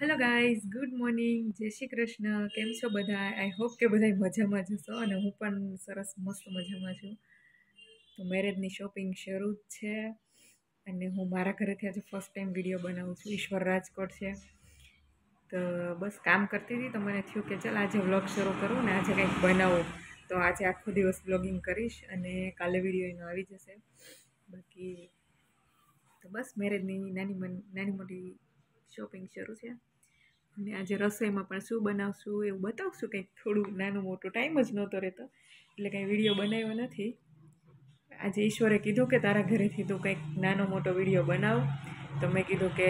Hello guys, good morning, જય શ્રી કૃષ્ણ. કેમ છો બધા? આઈ હોપ કે બધા મજામાં જ હશો અને હું પણ સરસ મસ્ત મજામાં છું. તો મેરેજની શોપિંગ શરૂ જ છે અને હું મારા ઘરેથી આજે ફર્સ્ટ ટાઈમ વિડીયો બનાવું છું. ઈશ્વર રાજકોટ છે, તો બસ કામ કરતી હતી તો મને થયું કે ચાલ આજે વ્લોગ શરૂ કરું ને આજે કંઈક બનાવું. તો આજે આખો દિવસ વ્લોગિંગ કરીશ અને કાલે વિડીયો એનો આવી જશે. બાકી તો બસ મેરેજની નાની મોટી શોપિંગ શરૂ છે અને આજે રસોઈમાં પણ શું બનાવશું એવું બતાવશું. કંઈક થોડું નાનું મોટું, ટાઈમ જ નહોતો રહેતો એટલે કંઈ વિડીયો બનાવ્યો નથી. આજે ઈશ્વરે કીધું કે તારા ઘરેથી તું કંઈક નાનો મોટો વિડીયો બનાવ, તો મેં કીધું કે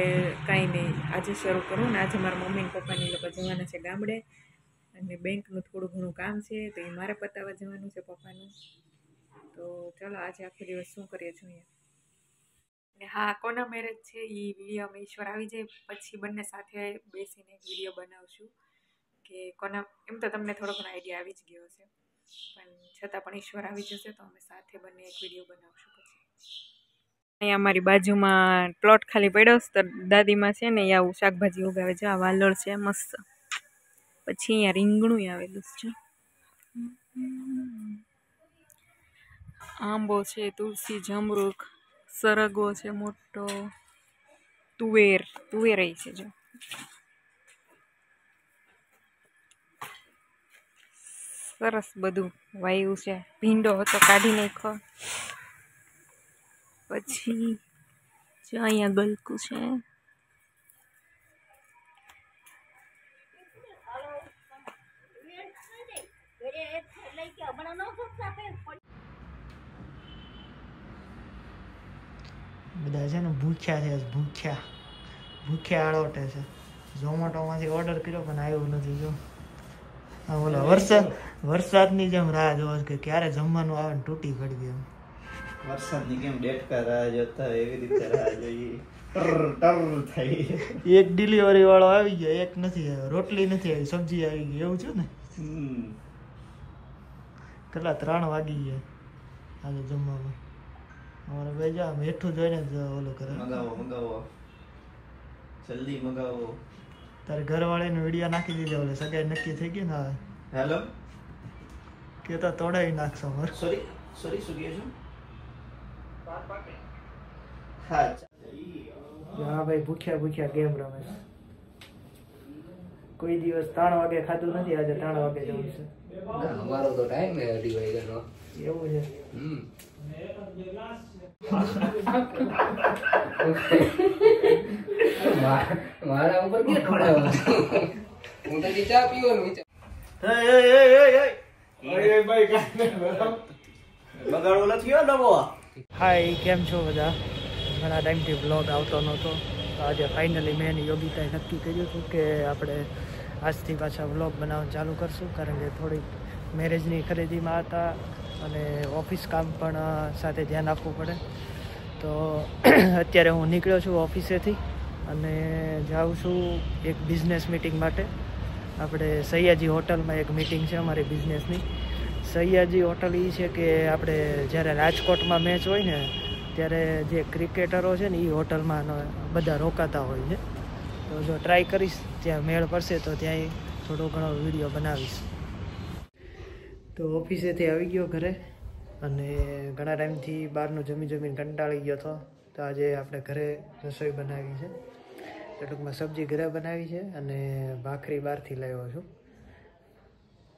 કાંઈ નહીં, આજે શરૂ કરું ને આજે મારા મમ્મી ને પપ્પાની લોકો જવાના છે ગામડે અને બેંકનું થોડું ઘણું કામ છે તો એ મારે પતાવવા જવાનું છે પપ્પાનું. તો ચાલો આજે આખો દિવસ શું કરીએ જોઈએ. ને હા, કોના મેરેજ છે એ વિડીયોમાં ઈશ્વર આવી જાય પછી બંને સાથે બેસીને એક વિડીયો બનાવશું કે કોના. એમ તો તમને થોડો ઘણો આઈડિયા આવી જ ગયો હશે, પણ છતાં પણ ઈશ્વર આવી જશે તો અમે સાથે બંને એક વિડીયો બનાવશું. પછી અહીંયા અમારી બાજુમાં પ્લોટ ખાલી પડ્યો તો દાદીમાં છે ને આવું શાકભાજી ઉગાવે છે. આ વાલોળ છે મસ્ત, પછી અહીંયા રીંગણું આવેલું છે, આંબો છે, તુલસી, જમરૂખ, સરગવો છે મોટો, તુવેર છે જો, સરસ બધું વાયુ છે. ભીંડો હતો કાઢી નાખો. પછી જો અહીંયા ગલકું છે. બધા છે ને ભૂખ્યા છે, ભૂખ્યા આળોટે છે. ઝોમેટોમાંથી ઓર્ડર કર્યો પણ આવ્યું નથી. જો હા, બોલો, વરસાદની જેમ રાહ જોવા કે ક્યારે જમવાનું આવે ને તૂટી પડી. એમ વરસાદની કેમ ડેટકા રાહ જોતા એવી રીતે રાહ જોઈએ. એક ડિલિવરી વાળો આવી ગયો, એક નથી આવ્યો. રોટલી નથી આવી, સબ્જી આવી ગઈ. એવું છે ને. કેટલા 3 વાગી ગયા આજે જમવામાં. અમારે ભાઈ જા મીઠું જોઈને જ ઓલું કરે. મગાવો જલ્દી મગાવો. તારે ઘરવાળીને વિડીયો નાખી દીધો. ઓલે સગાઈ નક્કી થઈ ગઈ ને. હેલો કે તો તોડાવી નાખશો. સોરી શું કહે છો? હા ભાઈ, ભૂખ્યા ગેમ રમે છે. કોઈ દિવસ 3 વાગે ખાધું નથી, આજે 3 વાગે જવું છે. અમારો તો ટાઈમ હે 2:30 વાગ્યાનો. એવું છે. મારા ઉપર કે થોડા હું તો ચા પીવાનું વિચાર. બગાડો નથી હો નવો. હાય, કેમ છો બધા? ઘણા ટાઈમથી બ્લોગ આવતો નહોતો, તો આજે ફાઇનલી મેં યોગિતાએ નક્કી કર્યું હતું કે આપણે આજથી પાછા વ્લોગ બનાવવાનું ચાલુ કરશું, કારણ કે થોડીક મેરેજની ખરીદીમાં હતા અને ઓફિસ કામ પણ સાથે ધ્યાન આપવું પડે. તો અત્યારે હું નીકળ્યો છું ઓફિસેથી અને જાઉં છું એક બિઝનેસ મિટિંગ માટે. આપણે સૈયાજી હોટલમાં એક મિટિંગ છે અમારી બિઝનેસની. સૈયાજી હોટલ એ છે કે આપણે જ્યારે રાજકોટમાં મેચ હોય ને ત્યારે જે ક્રિકેટરો છે ને એ હોટલમાં બધા રોકાતા હોય છે. તો જો ટ્રાય કરીશ, ત્યાં મેળ પડશે તો ત્યાં થોડો ઘણો વિડીયો બનાવીશ. તો ઓફિસેથી આવી ગયો ઘરે અને ઘણા ટાઈમથી બહારનું જમીને કંટાળી ગયો હતો. તો આજે આપણે ઘરે રસોઈ બનાવી છે. ટૂંકમાં સબ્જી ઘરે બનાવી છે અને ભાખરી બહારથી લાવ્યો છું.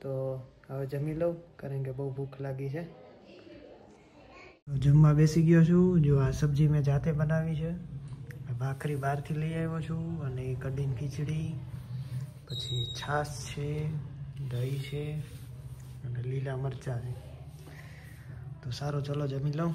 તો હવે જમી લઉં, કારણ કે બહુ ભૂખ લાગી છે. જમવા બેસી ગયો છું. જો આ સબ્જી મેં જાતે બનાવી છે, ભાખરી બહારથી લઈ આવ્યો છું અને કઢીને ખીચડી, પછી છાશ છે, દહીં છે અને લીલા મરચાં છે. તો સારું, ચલો જમી લઉં.